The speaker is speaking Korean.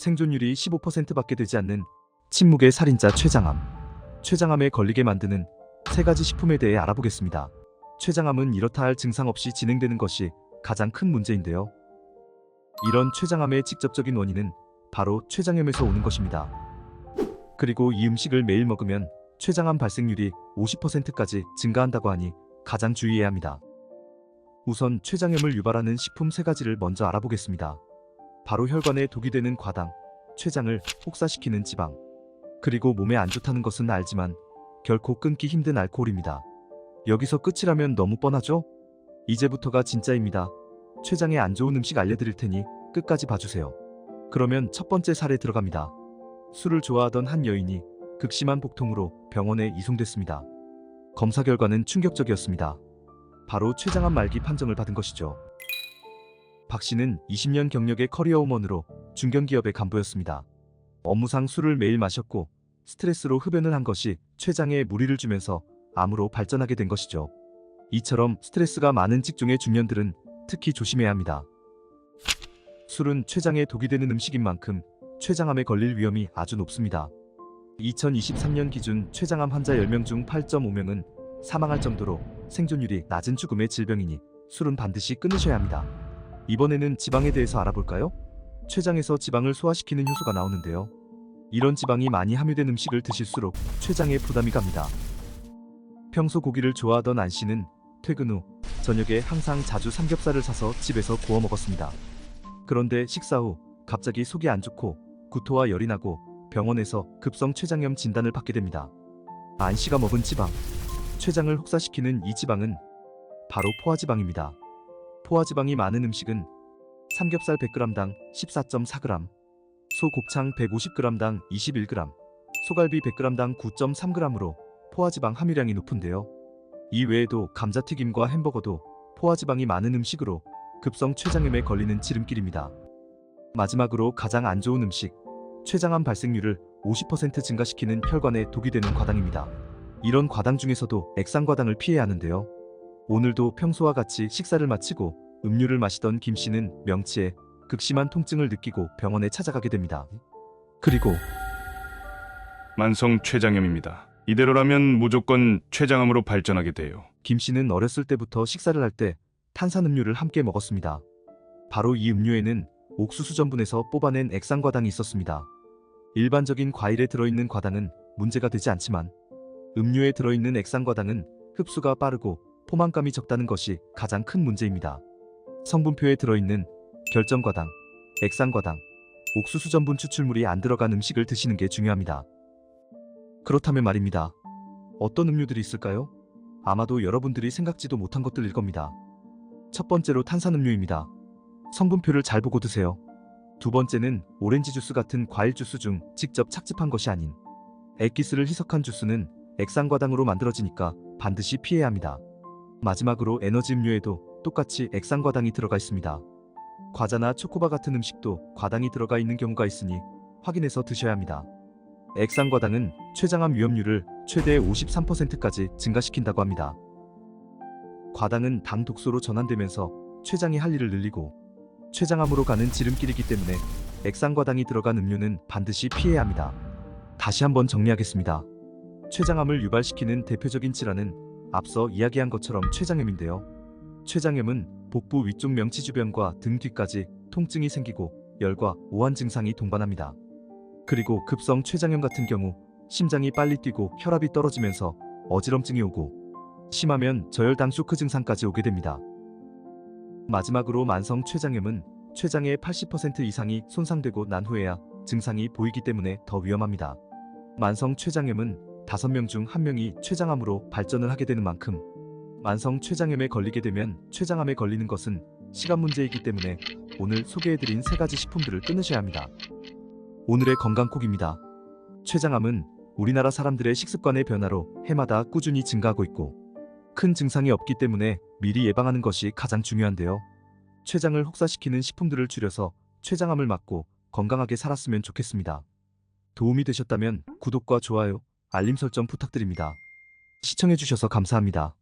생존율이 15%밖에 되지 않는 침묵의 살인자 췌장암. 췌장암에 걸리게 만드는 3가지 식품에 대해 알아보겠습니다. 췌장암은 이렇다 할 증상 없이 진행되는 것이 가장 큰 문제인데요. 이런 췌장암의 직접적인 원인은 바로 췌장염에서 오는 것입니다. 그리고 이 음식을 매일 먹으면 췌장암 발생률이 50%까지 증가한다고 하니 가장 주의해야 합니다. 우선 췌장염을 유발하는 식품 3가지를 먼저 알아보겠습니다. 바로 혈관에 독이 되는 과당, 췌장을 혹사시키는 지방, 그리고 몸에 안 좋다는 것은 알지만 결코 끊기 힘든 알코올입니다. 여기서 끝이라면 너무 뻔하죠? 이제부터가 진짜입니다. 췌장에 안 좋은 음식 알려드릴 테니 끝까지 봐주세요. 그러면 첫 번째 사례 들어갑니다. 술을 좋아하던 한 여인이 극심한 복통으로 병원에 이송됐습니다. 검사 결과는 충격적이었습니다. 바로 췌장암 말기 판정을 받은 것이죠. 박 씨는 20년 경력의 커리어우먼으로 중견기업의 간부였습니다. 업무상 술을 매일 마셨고 스트레스로 흡연을 한 것이 췌장에 무리를 주면서 암으로 발전하게 된 것이죠. 이처럼 스트레스가 많은 직종의 중년들은 특히 조심해야 합니다. 술은 췌장에 독이 되는 음식인 만큼 췌장암에 걸릴 위험이 아주 높습니다. 2023년 기준 췌장암 환자 10명 중 8.5명은 사망할 정도로 생존율이 낮은 죽음의 질병이니 술은 반드시 끊으셔야 합니다. 이번에는 지방에 대해서 알아볼까요? 췌장에서 지방을 소화시키는 효소가 나오는데요. 이런 지방이 많이 함유된 음식을 드실수록 췌장에 부담이 갑니다. 평소 고기를 좋아하던 안 씨는 퇴근 후 저녁에 항상 자주 삼겹살을 사서 집에서 구워 먹었습니다. 그런데 식사 후 갑자기 속이 안 좋고 구토와 열이 나고 병원에서 급성 췌장염 진단을 받게 됩니다. 안 씨가 먹은 지방, 췌장을 혹사시키는 이 지방은 바로 포화지방입니다. 포화지방이 많은 음식은 삼겹살 100g당 14.4g, 소 곱창 150g당 21g, 소갈비 100g당 9.3g으로 포화지방 함유량이 높은데요. 이 외에도 감자튀김과 햄버거도 포화지방이 많은 음식으로 급성 췌장염에 걸리는 지름길입니다. 마지막으로 가장 안 좋은 음식, 췌장암 발생률을 50% 증가시키는 혈관에 독이 되는 과당입니다. 이런 과당 중에서도 액상과당을 피해야 하는데요. 오늘도 평소와 같이 식사를 마치고 음료를 마시던 김 씨는 명치에 극심한 통증을 느끼고 병원에 찾아가게 됩니다. 그리고 만성 췌장염입니다. 이대로라면 무조건 췌장암으로 발전하게 돼요. 김 씨는 어렸을 때부터 식사를 할 때 탄산음료를 함께 먹었습니다. 바로 이 음료에는 옥수수 전분에서 뽑아낸 액상과당이 있었습니다. 일반적인 과일에 들어있는 과당은 문제가 되지 않지만 음료에 들어있는 액상과당은 흡수가 빠르고 포만감이 적다는 것이 가장 큰 문제입니다. 성분표에 들어있는 결정과당, 액상과당, 옥수수 전분 추출물이 안 들어간 음식을 드시는 게 중요합니다. 그렇다면 말입니다. 어떤 음료들이 있을까요? 아마도 여러분들이 생각지도 못한 것들일 겁니다. 첫 번째로 탄산음료입니다. 성분표를 잘 보고 드세요. 두 번째는 오렌지 주스 같은 과일 주스 중 직접 착즙한 것이 아닌 액기스를 희석한 주스는 액상과당으로 만들어지니까 반드시 피해야 합니다. 마지막으로 에너지 음료에도 똑같이 액상과당이 들어가 있습니다. 과자나 초코바 같은 음식도 과당이 들어가 있는 경우가 있으니 확인해서 드셔야 합니다. 액상과당은 췌장암 위험률을 최대 53%까지 증가시킨다고 합니다. 과당은 당 독소로 전환되면서 췌장이 할 일을 늘리고 췌장암으로 가는 지름길이기 때문에 액상과당이 들어간 음료는 반드시 피해야 합니다. 다시 한번 정리하겠습니다. 췌장암을 유발시키는 대표적인 질환은 앞서 이야기한 것처럼 췌장염인데요. 췌장염은 복부 위쪽 명치 주변과 등 뒤까지 통증이 생기고 열과 오한 증상이 동반합니다. 그리고 급성 췌장염 같은 경우 심장이 빨리 뛰고 혈압이 떨어지면서 어지럼증이 오고 심하면 저혈당 쇼크 증상까지 오게 됩니다. 마지막으로 만성 췌장염은 췌장의 80% 이상이 손상되고 난 후에야 증상이 보이기 때문에 더 위험합니다. 만성 췌장염은 5명 중 1명이 췌장암으로 발전을 하게 되는 만큼 만성 췌장염에 걸리게 되면 췌장암에 걸리는 것은 시간 문제이기 때문에 오늘 소개해드린 3가지 식품들을 끊으셔야 합니다. 오늘의 건강콕입니다. 췌장암은 우리나라 사람들의 식습관의 변화로 해마다 꾸준히 증가하고 있고 큰 증상이 없기 때문에 미리 예방하는 것이 가장 중요한데요. 췌장을 혹사시키는 식품들을 줄여서 췌장암을 막고 건강하게 살았으면 좋겠습니다. 도움이 되셨다면 구독과 좋아요, 알림 설정 부탁드립니다. 시청해주셔서 감사합니다.